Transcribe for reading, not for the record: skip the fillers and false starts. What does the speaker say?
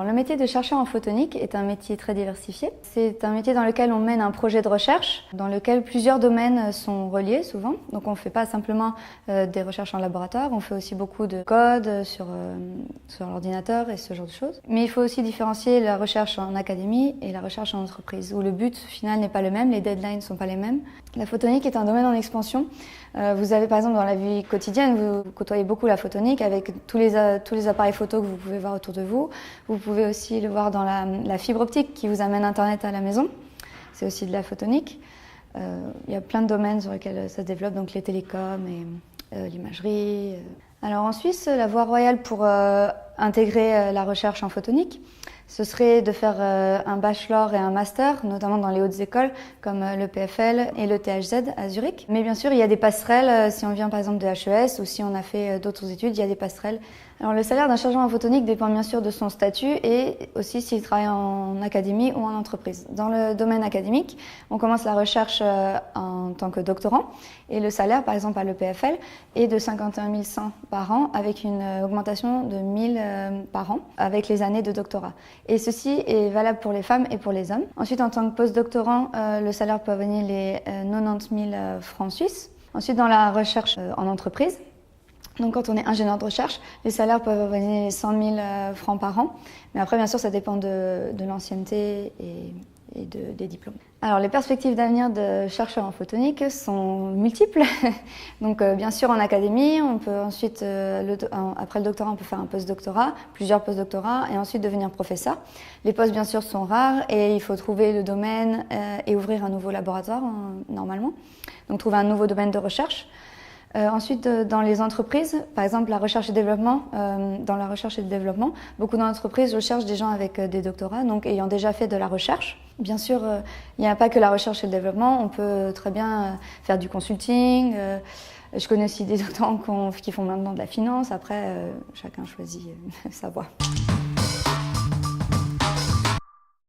le métier de chercheur en photonique est un métier très diversifié. C'est un métier dans lequel on mène un projet de recherche, dans lequel plusieurs domaines sont reliés souvent. Donc on ne fait pas simplement des recherches en laboratoire, on fait aussi beaucoup de code sur l'ordinateur et ce genre de choses. Mais il faut aussi différencier la recherche en académie et la recherche en entreprise, où le but final n'est pas le même, les deadlines ne sont pas les mêmes. La photonique est un domaine en expansion. Vous avez par exemple dans la vie quotidienne, vous côtoyez beaucoup la photonique avec tous les appareils photo que vous pouvez voir autour de vous. Vous pouvez aussi le voir dans la fibre optique qui vous amène Internet à la maison. C'est aussi de la photonique. Il y a plein de domaines sur lesquels ça se développe, donc les télécoms et l'imagerie. Alors en Suisse, la voie royale pour intégrer la recherche en photonique, ce serait de faire un bachelor et un master, notamment dans les hautes écoles comme le PFL et le THZ à Zurich. Mais bien sûr, il y a des passerelles, si on vient par exemple de HES ou si on a fait d'autres études, il y a des passerelles. Alors le salaire d'un chercheur en photonique dépend bien sûr de son statut et aussi s'il travaille en académie ou en entreprise. Dans le domaine académique, on commence la recherche en tant que doctorant et le salaire, par exemple à l'EPFL, est de 51 100 par an avec une augmentation de 1000 par an avec les années de doctorat. Et ceci est valable pour les femmes et pour les hommes. Ensuite, en tant que postdoctorant, le salaire peut avoisiner les 90 000 francs suisses. Ensuite, dans la recherche en entreprise, donc quand on est ingénieur de recherche, les salaires peuvent avoisiner les 100 000 francs par an. Mais après, bien sûr, ça dépend de l'ancienneté et des diplômes. Alors, les perspectives d'avenir de chercheurs en photonique sont multiples. Donc, bien sûr, en académie, on peut ensuite, après le doctorat, on peut faire un postdoctorat, plusieurs postdoctorats, et ensuite devenir professeur. Les postes, bien sûr, sont rares et il faut trouver le domaine et ouvrir un nouveau laboratoire, normalement. Donc, trouver un nouveau domaine de recherche. Ensuite, dans les entreprises, par exemple la recherche et développement, dans la recherche et le développement, beaucoup d'entreprises recherchent des gens avec des doctorats, donc ayant déjà fait de la recherche. Bien sûr, il n'y a pas que la recherche et le développement, on peut très bien faire du consulting. Je connais aussi des doctorants qui font maintenant de la finance, après chacun choisit sa voie.